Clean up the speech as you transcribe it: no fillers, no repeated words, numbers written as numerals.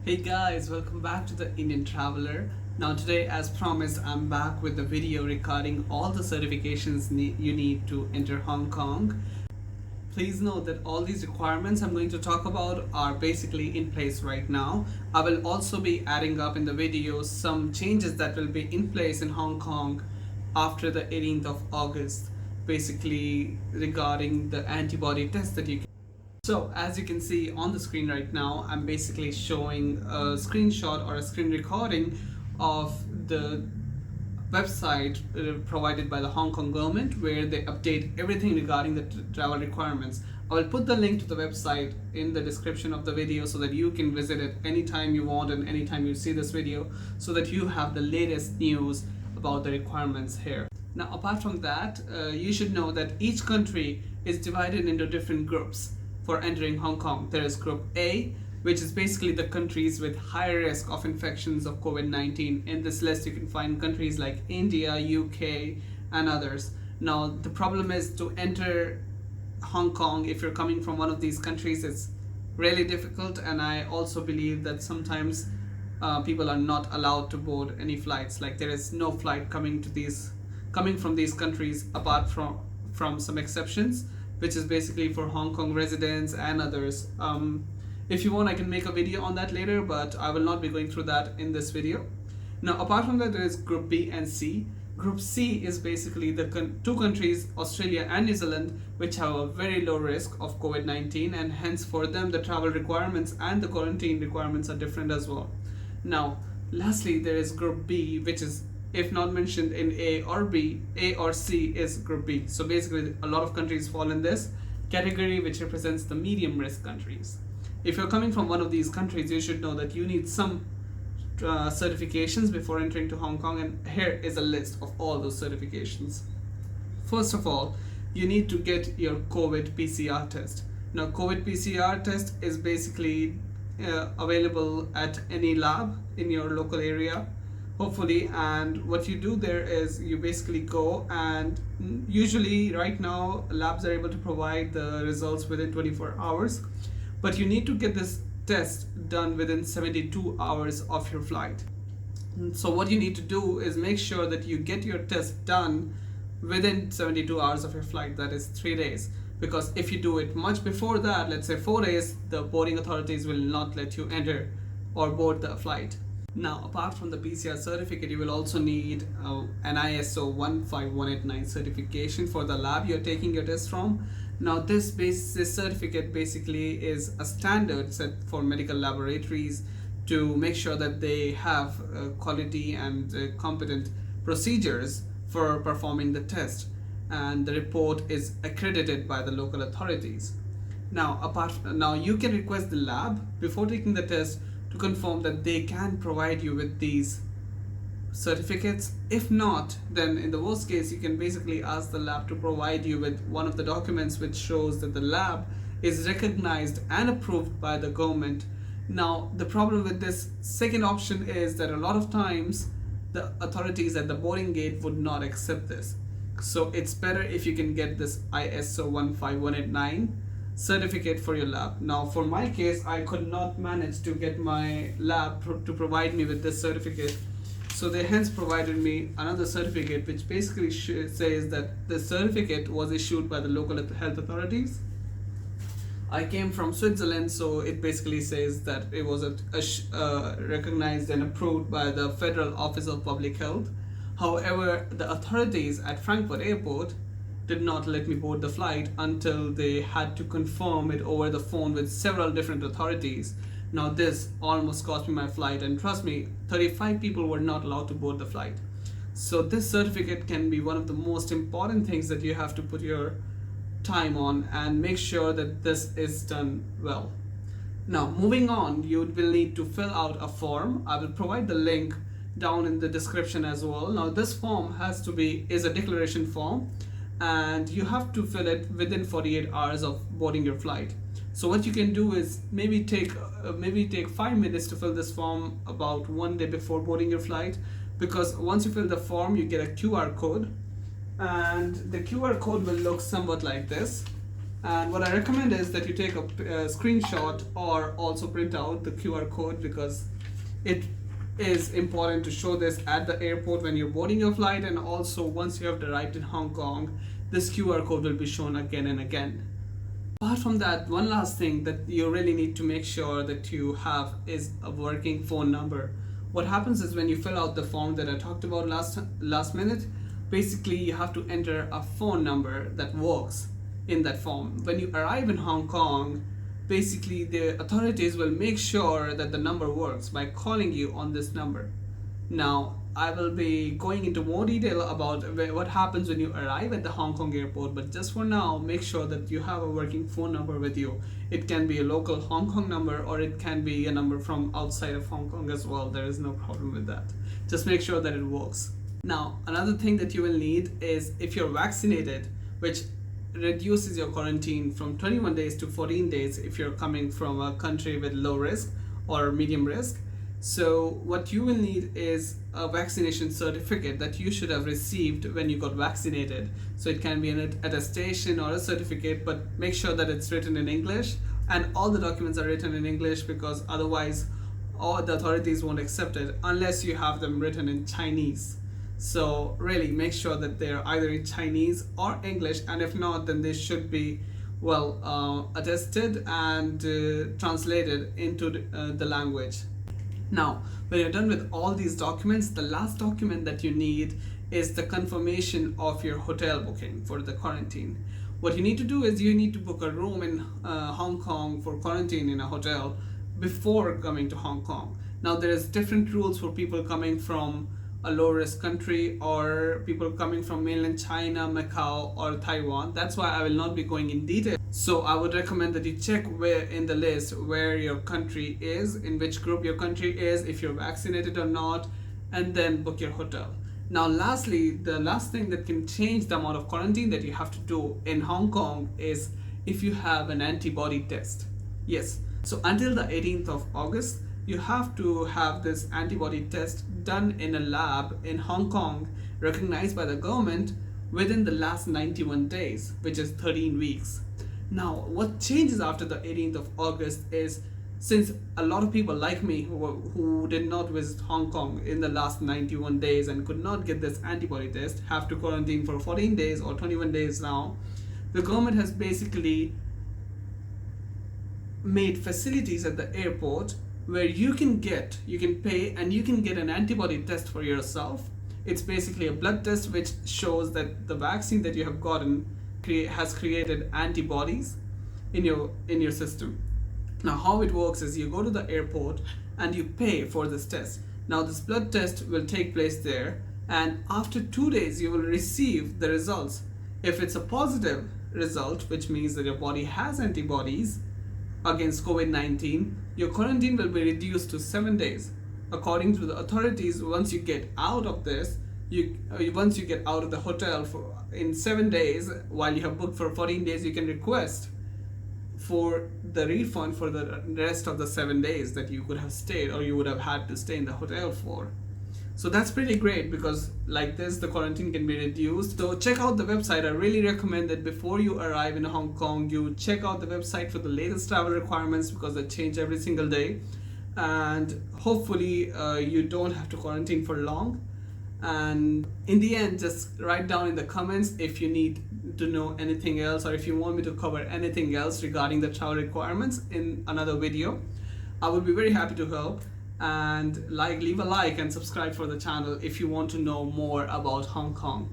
Hey guys, welcome back to the Indian Traveler. Now today, as promised, I'm back with the video regarding all the certifications you need to enter Hong Kong. Please note that all these requirements I'm going to talk about are basically in place right now. I will also be adding up in the video some changes that will be in place in Hong Kong after the 18th of August, basically regarding the antibody test that you can. So as you can see on the screen right now, I'm basically showing a screenshot or a screen recording of the website provided by the Hong Kong government where they update everything regarding the travel requirements. I will put the link to the website in the description of the video so that you can visit it anytime you want and anytime you see this video, so that you have the latest news about the requirements here. Now apart from that, you should know that each country is divided into different groups. For entering Hong Kong, there is Group A, which is basically the countries with higher risk of infections of COVID-19. In this list, you can find countries like India, UK, and others. Now, the problem is to enter Hong Kong, if you're coming from one of these countries, it's really difficult, and I also believe that sometimes people are not allowed to board any flights. Like there is no flight coming from these countries apart from some exceptions, which is basically for Hong Kong residents and others. If you want, I can make a video on that later, but I will not be going through that in this video. Now, apart from that, there is Group B and C. Group C is basically the two countries, Australia and New Zealand, which have a very low risk of COVID-19, and hence for them, the travel requirements and the quarantine requirements are different as well. Now, lastly, there is Group B, which is, if not mentioned in A or B, A or C is Group B. So basically, a lot of countries fall in this category, which represents the medium risk countries. If you're coming from one of these countries, you should know that you need some certifications before entering to Hong Kong, and here is a list of all those certifications. First of all, you need to get your COVID PCR test. Now, COVID PCR test is basically available at any lab in your local area, hopefully, and what you do there is you basically go, and usually right now labs are able to provide the results within 24 hours, but you need to get this test done within 72 hours of your flight. So what you need to do is make sure that you get your test done within 72 hours of your flight, that is 3 days, because if you do it much before that, let's say 4 days, the boarding authorities will not let you enter or board the flight. Now, apart from the PCR certificate, you will also need an ISO 15189 certification for the lab you're taking your test from. Now, this certificate basically is a standard set for medical laboratories to make sure that they have quality and competent procedures for performing the test, and the report is accredited by the local authorities. Now, you can request the lab before taking the test to confirm that they can provide you with these certificates. If not, then in the worst case, you can basically ask the lab to provide you with one of the documents which shows that the lab is recognized and approved by the government. Now, the problem with this second option is that a lot of times the authorities at the boarding gate would not accept this. So it's better if you can get this ISO 15189 certificate for your lab. Now, for my case, I could not manage to get my lab to provide me with this certificate, so they hence provided me another certificate which basically says that the certificate was issued by the local health authorities. I came from Switzerland, so it basically says that it was recognized and approved by the Federal Office of Public Health. However, the authorities at Frankfurt Airport did not let me board the flight until they had to confirm it over the phone with several different authorities. Now, this almost cost me my flight, and trust me, 35 people were not allowed to board the flight. So this certificate can be one of the most important things that you have to put your time on and make sure that this is done well. Now, moving on, you will need to fill out a form. I will provide the link down in the description as well. Now, this form is a declaration form, and you have to fill it within 48 hours of boarding your flight. So what you can do is maybe take 5 minutes to fill this form about 1 day before boarding your flight, because once you fill the form, you get a QR code, and the QR code will look somewhat like this, And what I recommend is that you take a screenshot or also print out the QR code, because it is important to show this at the airport when you're boarding your flight, and also once you have arrived in Hong Kong, this QR code will be shown again and again. Apart from that, one last thing that you really need to make sure that you have is a working phone number. What happens is when you fill out the form that I talked about last minute, basically you have to enter a phone number that works in that form. When you arrive in Hong Kong, basically the authorities will make sure that the number works by calling you on this number. Now, I will be going into more detail about what happens when you arrive at the Hong Kong airport, but just for now, make sure that you have a working phone number with you. It can be a local Hong Kong number, or it can be a number from outside of Hong Kong as well. There is no problem with that. Just make sure that it works. Now, another thing that you will need is if you're vaccinated, which reduces your quarantine from 21 days to 14 days if you're coming from a country with low risk or medium risk. So what you will need is a vaccination certificate that you should have received when you got vaccinated. So it can be an attestation or a certificate, but make sure that it's written in English and all the documents are written in English, because otherwise all the authorities won't accept it unless you have them written in Chinese. So really make sure that they're either in Chinese or English, and if not, then they should be attested and translated into the language. Now, when you're done with all these documents, the last document that you need is the confirmation of your hotel booking for the quarantine. What you need to do is you need to book a room in Hong Kong for quarantine in a hotel before coming to Hong Kong. Now, there's different rules for people coming from a low risk country or people coming from mainland China, Macau or Taiwan. That's why I will not be going in detail. So I would recommend that you check where in the list where your country is, in which group your country is, if you're vaccinated or not, and then book your hotel. Now lastly, the last thing that can change the amount of quarantine that you have to do in Hong Kong is if you have an antibody test. Yes, so until the 18th of August, you have to have this antibody test done in a lab in Hong Kong recognized by the government within the last 91 days, which is 13 weeks. Now, what changes after the 18th of August is, since a lot of people like me who did not visit Hong Kong in the last 91 days and could not get this antibody test have to quarantine for 14 days or 21 days now, the government has basically made facilities at the airport where you can pay and you can get an antibody test for yourself. It's basically a blood test which shows that the vaccine that you have gotten has created antibodies in your system. Now how it works is you go to the airport and you pay for this test. Now this blood test will take place there, and after 2 days you will receive the results. If it's a positive result, which means that your body has antibodies against COVID-19, your quarantine will be reduced to 7 days. According to the authorities, once you get out of this, once you get out of the hotel in 7 days, while you have booked for 14 days, you can request for the refund for the rest of the 7 days that you could have stayed or you would have had to stay in the hotel for. So that's pretty great, because like this the quarantine can be reduced. So check out the website. I really recommend that before you arrive in Hong Kong, you check out the website for the latest travel requirements, because they change every single day, and hopefully you don't have to quarantine for long. And in the end, just write down in the comments if you need to know anything else, or if you want me to cover anything else regarding the travel requirements in another video. I would be very happy to help. And leave a like and subscribe for the channel if you want to know more about Hong Kong.